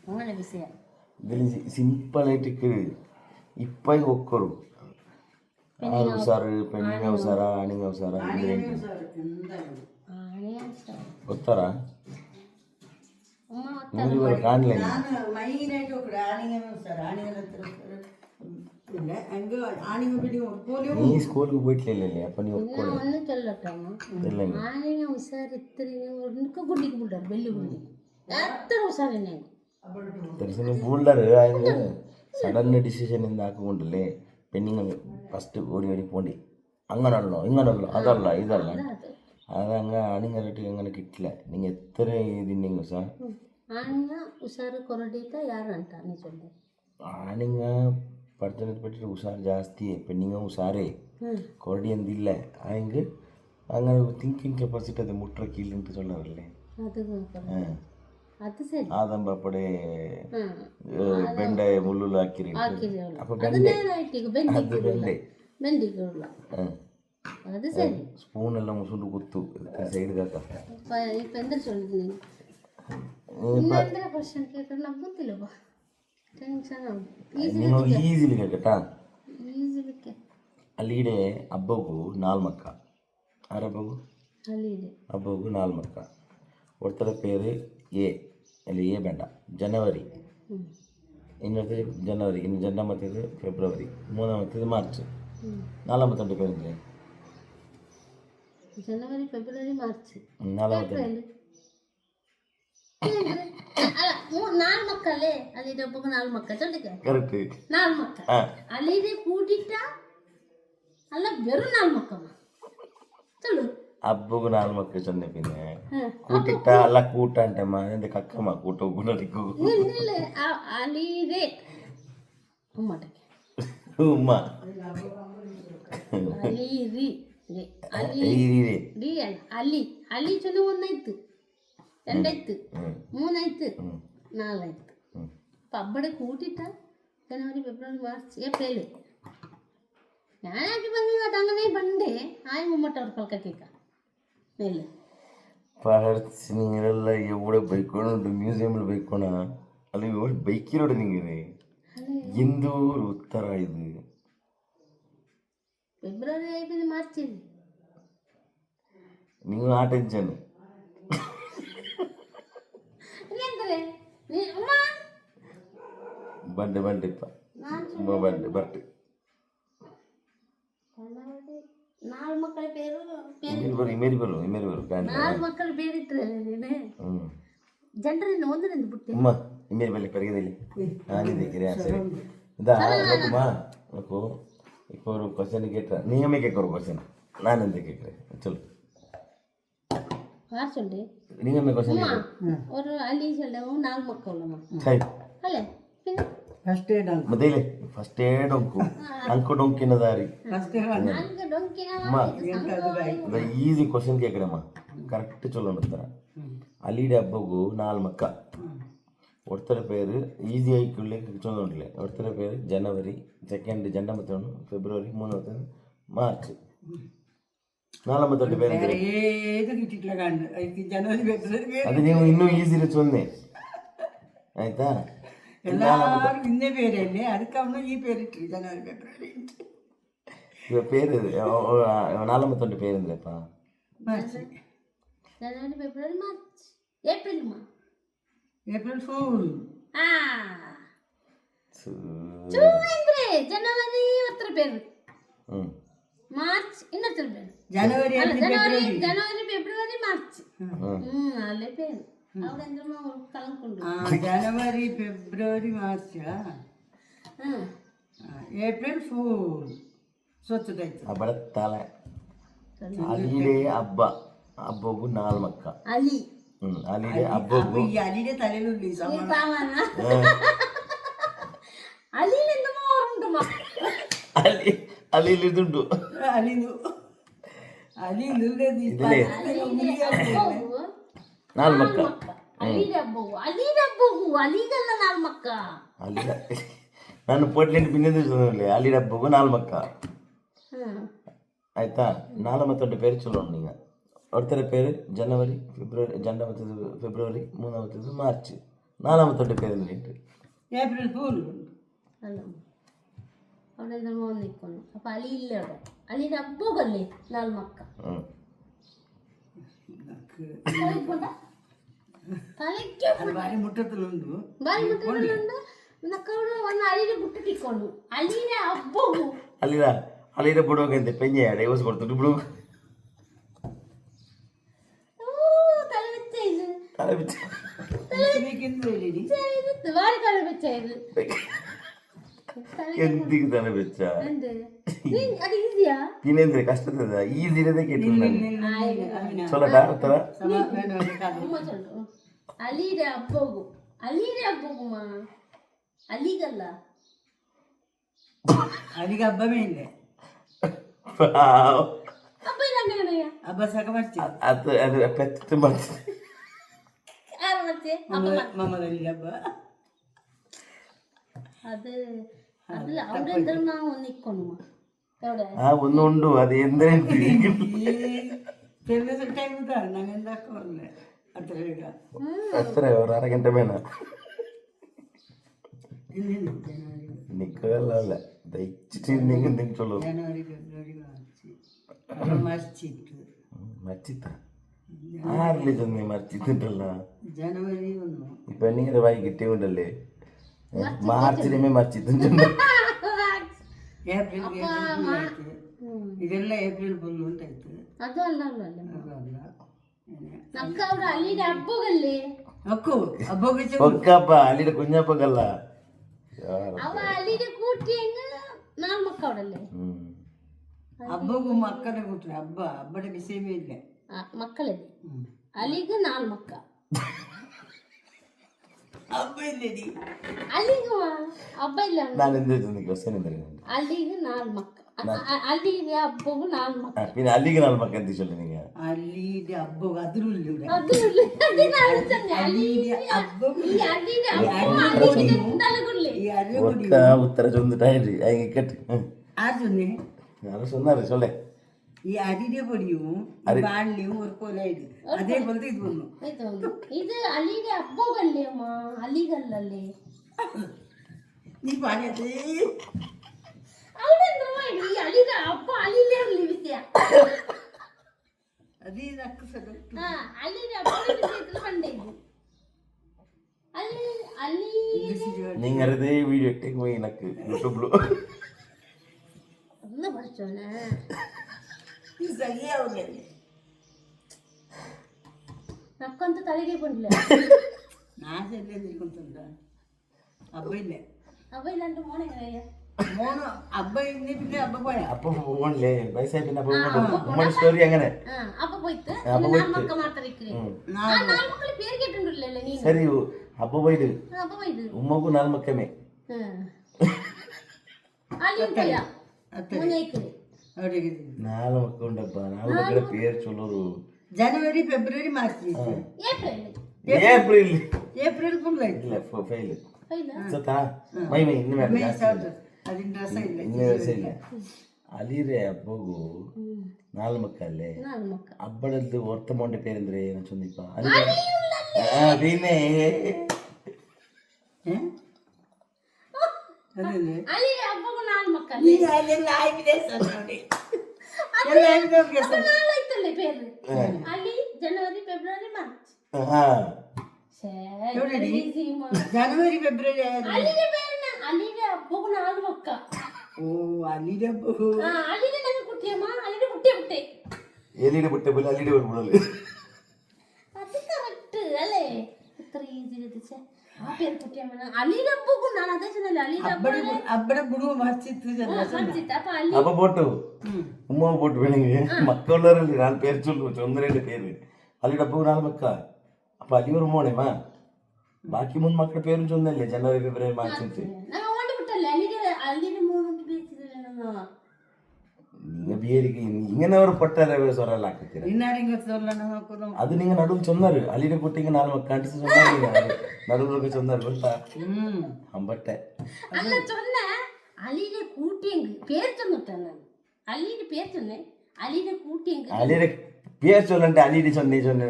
അങ്ങനെ വിഷയം ഇതിൽ സിമ്പിളായിട്ട് ഇപ്പം ഒക്കറു ആറ് ഉസാറ് പെണ്ണിങ് അവസാര ആണിങ് അവസാര ಗೊತ್ತಾರ ನೀವು ಕಾಣಲೇ ನೀ ಸ್ಕೂಲ್ಗೆ ಹೋಯ್ತಿಲ್ಲ ಅಪ್ಪ ನೀವು తెలిసిన బూల్డర్ ఆయన సడన్ డిసిషన్ ఇంದ ಹಾಕೊಂಡ್ಲೆ പെണ്ണിങ് ഫസ്റ്റ് ഓടി ഓടി പോണ്ടി അങ്ങനല്ലോ ഇങ്ങനല്ലോ അതല്ല ഇതല്ല അതങ്ങ ആണിങ്ങരട്ടി അങ്ങനെ കിട്ടില്ല നിങ്ങൾ എത്ര ഇതിണ്ടെങ്കിൽ സാർ ആണിങ്ങ പഠിത്തത്തെ പറ്റിയിട്ട് ഉഷാർ ജാസ്തി പെണ്ണിങ്ങ ഉഷാറേ കൊറടി എന്തില്ല ആയെങ്കിൽ അങ്ങനെ തിങ്കിങ് ಕೆಪಾಸಿಟಿ ಅದು ಮುಟ್ರ ಕೀಲಿಂಟು ಚೊಲ್ಲರಲ್ಲೇ ಆದಂಬಪಡೆ ಬೆಂಡೆ ಮುಳ್ಳುಲು ಹಾಕಿರಿ ಅಪ್ಪ ಬೆಂಡೆ ಅದು ಬೆಂಡೆ ಸ್ಪೂನ್ ಎಲ್ಲ ಮುಸುಂಡು ಕೂತು ಸೈಡ್ ನೀವು ಈಸಿಲಿ ಕೇಳ್ಕಟ್ಟಾ ಅಲ್ಲಿಡೆ ಹಬ್ಬಗೂ ನಾಲ್ಮಕ್ಕ ಆರಬ್ಬಗೂ ಹಬ್ಬಗೂ ನಾಲ್ಮಕ್ಕ ஒருத்தர பேர் ஏ இல்லை ஏ வேண்டாம் ஜனவரி இன்னொருத்தர் ஜனவரி இன்னும் ரெண்டாமத்தது ಫೆಬ್ರವರಿ ಮೂರನೇದು ಮಾರ್ಚ್ ನಾಲ್ಕಮತ್ತೊಂದು பேர் இல்லை ಜನವರಿ ಫೆಬ್ರವರಿ ಮಾರ್ಚ್ ನಾಲ್ಕಮತ್ತೊಂದು ನಾಲ್ಕು ಮಕ್ಕಳೇ ಅಲ್ಲಿ ಒಬ್ಬ ನಾಲ್ಕು ಮಕ್ಕ ಚೊಲ್ಲಿಗೆ ಕರೆಕ್ಟ್ ನಾಲ್ಕು ಮಕ್ಕ ಅಲ್ಲಿ ಕೂಟಿಟ್ಟ ಅಲ್ಲ ಬೆರು ನಾಲ್ಕು ಮಕ್ಕಮ್ಮ ಚಲು ಹಬ್ಬಗೂ ನಾಲ್ಕು ಮಕ್ಕಳು ಚಂದ ಪಿನ್ನೆ ಕೂಟಿಟ್ಟ ಅಲ್ಲ ಕೂಟ ಅಂಟಮ್ಮ ಎಂತ ಕಕ್ಕಮ್ಮ ಕೂಟ ಗುಣರಿಗೂ ಅಲ್ಲಿದೆ ಉಮ್ಮಟಕ್ಕೆ ಉಮ್ಮ ಅಲ್ಲಿ ಅಲ್ಲಿ ಚಂದ ಒಂದಾಯ್ತು രണ്ടായിരത്ത് മൂന്നായിരത്ത് നാലായിരത്ത് അപ്പം അവിടെ കൂട്ടിയിട്ട ജനുവരി ഫെബ്രുവരി മാർച്ച് ഏപ്രിൽ ഞാനാക്കി ಬಂದಿದ್ದು ಅದು അങ്ങനെ ಬಂದೆ ಆಯ್ ಮುಮ್ಮಟ್ಟ ಅವ್ರ ಪಲ್ಕ ಕೇಕ ಮೇಲೆ നിങ്ങളെല്ല എവിടെ ബൈക്കോണുണ്ട് മ്യൂസിയമിൽ ബൈക്കോണ അല്ല എവിടെ ബൈക്കിലൂടെ നിങ്ങളെ എന്തോ ഒരു ഉത്തര ഇത് ഫെബ്രുവരി ആയി മാർച്ച് നിങ്ങൾ ആ ടെൻഷൻ ಬಂಡೆ ಬಂಡೆಪ್ಪ ಬಂಡೆ ಬಟ್ಟೆ ನಾಲ್ಕು ಮಕ್ಕಳ ಪೇರು ಇಮೇರಿ ಬರು ನಾಲ್ಕು ಮಕ್ಕಳ ಪೇರಿಟ್ರೆ ಜನರಿಂದ ಒಂದರಿಂದ ಬಿಟ್ಟು ಅಮ್ಮ ಇಮೇರಿ ಬಲ್ಲಿ ಪರಿಗದಲ್ಲಿ ನಾನಿದೆ ಕಿರಿಯ ಸರಿ ಇದಾ ನೋಕುಮಾ ನೋಕು இப்போ ஒரு क्वेश्चन கேட்ற நீங்க கேட்க ஒரு क्वेश्चन நான் என்ன கேட்கிறேன் சொல்லு யார் சொல்லு நீங்க என்ன क्वेश्चन ஒரு அலி சொல்லவும் நாலு மக்கள் சரி ಅಲ್ಲ ಫಸ್ಟ್ ಏಡ್ ಮೊದಲೇ ಫಸ್ಟ್ ಏಡ್ ಡೊಂಕು ಅಂಕು ಡೊಂಕಿನ ದಾರಿ ಈಸಿ ಕ್ವಶನ್ ಕೇಕಡಮ್ಮ ಕರೆಕ್ಟ್ ಚೊಲ್ಲೋಣ ಅಲ್ಲಿಡೆ ಹಬ್ಬಗೂ ನಾಲ್ ಮಕ್ಕ ஒருத்தர பேர் ஈஸி ஆகிக்குள்ளே சொன்னோம்ல ஒருத்தர பேர் ஜனவரி செகண்ட் ஜனமத்தொன்று ಫೆಬ್ರವರಿ ಮೂರನೇದು ಮಾರ್ಚ್ ನಾಲ್ಕಮತ್ತೊಂದು பேர் ಅದು ನೀವು ಇನ್ನೂ ಈಸಿಲಿ ಸೊನ್ನೆ ಆಯ್ತಾ எல்லாரும் இந்த பேர் இல்லை அதுக்கு அவங்க ಈ பேரிட்டு ஜனவரி ಫೆಬ್ರವರಿ இவ பேர் நாலமத்தொண்டு பேர் இருந்தேப்பா ಮಾರ್ಚ್ ಜನವರಿ ಫೆಬ್ರವರಿ ಮಾರ್ಚ್ ಏಪ್ರಿಲ್ ಏಪ್ರಿಲ್ ಫೂಲ್ ಅಂದ್ರೆ ಜನವರಿ ಒತ್ತರ ಪೇರು ಮಾರ್ಚ್ ಇನ್ನೊತ್ತರ ಪೇರು ಜನವರಿ ಜನವರಿ ಫೆಬ್ರವರಿ ಮಾರ್ಚ್ ಅಲ್ಲೇ ಪೇರು ಜನವರಿ ಫೆಬ್ರವರಿ ಮಾರ್ಚ್ ಏಪ್ರಿಲ್ ಫೂಲ್ ಸ್ವಚ್ಛದಾಯ್ತು ಬಡತ್ತಾಳೆ ಅಲ್ಲಿಡೆ ಹಬ್ಬ ಹಬ್ಬಗೂ ನಾಲ್ ಮಕ್ಕ ಅಲ್ಲಿ ಅಲ್ಲಿಡೆ ಹಬ್ಬಗೂ ಅಲ್ಲಿಡೆ ತಲೆಯಲ್ಲಿ ಅಲ್ಲಿದುಂಟು ನಾಲ್ ಮಕ್ಕ ನಾನು ಪೋಟ್ಲೆಂಟ್ பின்னது அலிட ಹಬ್ಬಗೂ ನಾಲ್ ಮಕ್ಕ ಆಯ್ತಾ ನಾಲ್ಕಮತ್ತೊಂದು பேர் சொல்லணும் நீங்கள் ஒருத்தர் பேர் ஜனவரி ஃபெப்ரவரி மூணாவது மார்ச் നാലാമത്തെ പേര് എന്തിട്ട് ഏപ്രിൽ ഫൂൾ അല്ല അവിടെ എന്താ മോൻ നിൽക്കുന്നു അപ്പൊ അലി ഇല്ല അവിടെ അലിയുടെ അബ്ബൂകല്ലേ 4 മക്ക തലയ്ക്ക് ഭാര്യ മുറ്റത്തിലുണ്ട് ബാലിമുട്ടുണ്ട് നക്കവിടെ വന്ന് അലിയുടെ മുട്ടിട്ടിക്കൊണ്ടു അലിയുടെ അബ്ബൂകു ಅಲ್ಲಿದ ಅಲ್ಲಿದ ಬಿಡುವಾಗ ಅಂತೆ ಪೆಂಜೆ ಡೈವರ್ಸ್ ಕೊಡ್ತಿಟ್ಟು ಬಿಡು തല വെച്ചത് ತಲೆ ಬಿಚ್ಚ വാരി തല വെച്ചത് ಎಂದಿಗೆ ತಲೆ ಬಿಚ್ಚ എന്ത് അത് ഈസിയാ ಇನ್ನೇಂದ್ರೆ ಕಷ್ಟದ ಈಸಿ ಇರೋದೇ ಕೇട്ടിಲ್ಲ ನಾನು சொல்லட்டா ಉತ್ತರ ഉമ്മ ചൊല്ലു അലിയുടെ അബ്ബൂകുമാ അലിഗല്ല അതിಗೆ ಹಬ್ಬವೇ ಇಲ್ಲ അപ്പൊ ഇത് അങ്ങനെയാ ಹಬ್ಬ ಸಾಕ ಮಾಡ್ತೀವಿ ಅದು ಅದು ಪೆತ್ತು ಮಾಡ್ತೀನಿ ആരാ മറ്റേ ಮಮ್ಮದಲ್ಲಿ ಹಬ್ಬ അത് അത് അവിടെ എന്താ നിൽക്കുന്നു എവിടെ ಒಂದು ಉಂಡು ಅದು ಎಂದ್ರೆ ತೆಲ್ಲದ ಟೈಮ್ ನಂಗೆ ಎಂದಾಕಲ್ಲ ಹತ್ರ ಈಗ ಹತ್ರ ಒಂದು ಅರ ಗಂಟೆ ಮೇನ ಇನ್ನೇನು ಜನವರಿ ನಿಕ್ಕಲ್ಲ ದಯಚಿಟ್ಟು ನಿಂಗೆ ನಿಂಗೆ ಚೊಲ್ಲೋ ಜನವರಿ ಫೆಬ್ರವರಿ ಮಾರ್ಚ್ ಇತ್ತು ಮರ್ಚಿತ್ತ ആരില്ലേ ചെന്ന് മറിച്ചിട്ടുണ്ടല്ല ಜನವರಿ ಒಂದು ഇപ്പൊ നീങ്ങടെ വായി കിട്ടിയുണ്ടല്ലേ മാർച്ചിലുമേ മറിച്ചിട്ടുണ്ട് ಏಪ್ರಿಲ್ ಆಯ್ತು ಇದೆಲ್ಲ ಏಪ್ರಿಲ್ ಫುಲ್ ಉಂಟಾಯ್ತು ಅದು ಅಲ್ಲ ಅದಲ್ಲ ನಕ್ಕ ಅವ್ರು ಅಲ್ಲಿಗೆ ಹಬ್ಬಗಲ್ಲಿ ಅಕ್ಕು ಹಬ್ಬಕ್ಕೆ ಒಕ್ಕಪ್ಪ ಅಲ್ಲಿನ ಕುഞ്ഞപ്പങ്കಲ್ಲ ಅವ ಅಲ್ಲಿಗೆ ಕೂಟಿ ಹೆಂಗ 4 ಮಕ್ಕ ಅವಡಲ್ಲೇ ಹಬ್ಬಗೂ ಮಕ್ಕಳ ಕೊಟ್ರೆ ಹಬ್ಬದ ವಿಷಯವೇ ಇಲ್ಲ ಮಕ್ಕಳಿದೆ ಅಲ್ಲಿಗೆ 4 ಮಕ್ಕ ಹಬ್ಬ ಇಲ್ಲಡಿ ಅಲ್ಲಿಗೆ ಹಬ್ಬ ಇಲ್ಲ ನಾನು ಎಂದ್ರೆ ಕ್ವಶನ್ ಎಂದ್ರೆ ಅಲ್ಲಿಗೆ 4 ಮಕ್ಕ ಅಲ್ಲಿಗೆ ಹಬ್ಬಗೂ 4 ಮಕ್ಕ പിന്നെ അಲ್ಲಿಗೆ 4 മക്ക എന്ത് ചൊല്ലു നീங்க ಅಲ್ಲಿಗೆ ಹಬ್ಬ ಅದ್ರಲ್ಲಿ ಅದು ಅಲ್ಲಿಗೆ ಹಬ್ಬ ಈ ಅರೆ ഒക്ക ഉത്തര ചൊന്നിട്ടായിട്ട് അയങ്ങ കേട്ട് ಆದ್ರೆ யாரும் சொன்னாரு சொல்ல ಈ ಅರಿಡೆ പൊടിയും ಬಾಳ್ಲಿயும் ஒரு போல இது அதே போல இது ஒண்ணு ಇದು ಅಲ್ಲಿಗೆ ಹಬ್ಬಗಲ್ಲಿ ಅಮ್ಮ ಅಲ್ಲಿಗಲ್ಲಲ್ಲಿ ನೀ ಪಾಡತೆ ಅವಳೆಂದ್ರ ಮಾಡಿ ಅಲ್ಲಿಗೆ ಹಬ್ಬ ಅಲ್ಲಿಲೇ ಇರಲಿ ವಿದ್ಯಾ ಅದೇ ನಕ್ಕು ಸದ ಅಲ್ಲಿಗೆ ಹಬ್ಬದ ವಿಷಯದಲ್ಲಿ ಬಂದೆ ಇದು ಅಲ್ಲಿ நீங்க அதே வீடியோ டேக் போய் எனக்கு யூடியூப்ல ഒന്ന് പഠിച്ചോനെ ನಕ್ಕಂತ ತಲೆಗೆ ಬಂದಿಲ್ಲ ನಾಸೆಲ್ಲೇ ನಿಲ್ಕೊಂತಂದ ಹಬ್ಬ ಇಲ್ಲ അവ ഇല്ലാണ്ട് മോനെ മോന് ഹബ്ബ ഇന്നിട്ട് ഹബ്ബ പോയാ അപ്പൊ പോകണല്ലേ വയസ്സായി പിന്നെ ഉമ്മയുടെ സ്റ്റോറി അങ്ങനെ അപ്പൊ പോയിട്ട് മക്ക മാത്രം മക്കളെ പേര് കേട്ടിട്ടുണ്ടല്ലേ നീ സരി അപ്പൊ പോയിട്ട് ഉമ്മക്ക് 4 മക്കമേ നാല് മക്കളുണ്ടപ്പ 4 മക്കളുടെ പേര് ചൊല്ലു ಜನವರಿ ಫೆಬ್ರವರಿ ಮಾರ್ಚ್ ഏപ്രിൽ ಏಪ್ರಿಲ್ ಫುಲ್ ಆಯ್ತು ಇಲ್ಲ ಫೈಲ್ ಸತ್ತಾ ಮೈ ಇನ್ನು ಮೇಲೆ അതിന്റെ രസം ഇല്ല ಇನ್ನು ರಸ ಇಲ್ಲ ಅಲ್ಲಿರೇ ಹಬ್ಬಗೂ 4 ಮಕ್ಕಳೇ ಹಬ್ಬಡದ್ದು ಹೊರ್ತ ಮೊಂಡೆ ಪೇರಂದ್ರೆ ಏನು ಚಂದಿಪ್ಪ പിന്നെ ಜನವರಿ ಫೆಬ್ರವರಿ ಮಾರ್ಚ್ ಜನವರಿ ಫೆಬ್ರವರಿ ಅಲ್ಲಿಗೆ ಹಬ್ಬಗೂ 4 ಮಕ್ಕ ഓ അലിയുടെ ಅಲ್ಲಿಗೆ ನಂಗೆ ಕುಟ್ಟಿಯಮ್ಮ ಅಲ್ಲಿಗೆ ಕುಟ್ಟೆ എലിയുടെ പുട്ട പോലെ അല്ലിയുടെ വരുമ്പോഴല്ലേ അത് കറക്റ്റ് അല്ലേ ഇത്ര ഈസി വെച്ചാ ആ പേര് കുട്ടിയമ്മ അലിയുടെ ഹബ്ബಗೂ ನಾನು ಅದೇ ಚೆನ್ನಲ್ಲ ಅಲಿയുടെ ಹಬ್ಬದ ಬಿಡುವ ಮರ್ಚಿತ್ತು ಅಪ್ಪ ಅಲ್ಲಿ അപ്പൊ പോട്ടു ഉമ്മ പോട്ടു വേണമെങ്കിൽ മക്കളുള്ളവരല്ലേ ഞാൻ പേര് ചൊല്ലു ചൊന്നരേന്റെ പേര് അല്ലിയുടെ ഹബ്ബಗೂ 4 മക്ക അപ്പൊ അല്ലി ഒരു മോണേമാ ബാക്കി 3 മക്കളുടെ പേരും ചൊന്നല്ലേ ജനുവരി ഫെബ്രുവരി മാർച്ച് ನಾನು ಓಡಿ ಬಿಟ್ಟಲ್ಲ ಅಲ್ಲಿಗೆ 3 ಬೇಕಿದ್ರೆ ഇങ്ങനെ ഒരു പൊട്ടര സ്വരല്ല ആക്കിത്തരാം അത് നിങ്ങൾ നടുവിൽ ചൊന്നാറ് അലിയുടെ കുട്ടിക്ക് 4 മക്ക അടിച്ച് ചൊന്നാറ് നടുവിലൊക്കെ ചൊന്നാറ് ಗೊತ್ತಾ അമ്പട്ടെ അല്ല ചൊന്ന അലിയുടെ കൂട്ടിയെങ്ക് പേര് ചൊന്നിട്ടാ ഞാൻ അലിയുടെ പേര് ചൊന്നേ അലിയുടെ കൂട്ടിയെങ്ക് അലിയുടെ പേര് ചൊല്ലണ്ടേ അലിയുടെ ചൊന്നേ ചൊന്നേ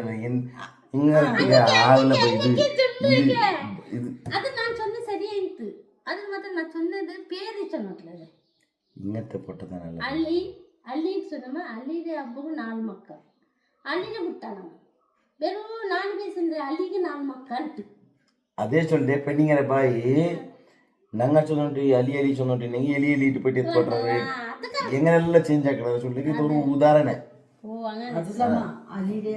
ഇങ്ങനെ ആളുടെ ഇത് അത് ഞാൻ சொன்னது சரியாயிட்டு அது மட்டும் நான் சொன்னது பேரு சொன்னது ഇങ്ങനത്തെ പൊട്ടത്തനല്ല. அள்ளி சொன்னோமா அள்ளிയുടെ ಹಬ್ಬಗೂ 4 ಮಕ್ಕಳು ಅಲ್ಲಿಗೆ ಬಿಟ್ಟಾನ வெறும் 4 பேசுற ಅಲ್ಲಿಗೆ 4 ಮಕ್ಕಳು ಅಂತು ಅದೇ ಚೊಲ್ಲೆ ಪೆಣ್ಣಿಂಗರ ಬಾಯಿ ನಂಗ ಚೊನ್ನೊಂಟಿ ಅಲಿ ಚೊನ್ನೊಂಟಿ ನಂಗೆ ಎಲಿ ಇಟ್ಟು ಪೆಟ್ಟಿ ಎತ್ಕೊಟ್ರೆ എങ്ങനെല്ലാം ചേഞ്ച് ആക്കണം ചൊല്ലിക്ക് ഇതൊരു ഉദാഹരണ അത് സമ അലിയുടെ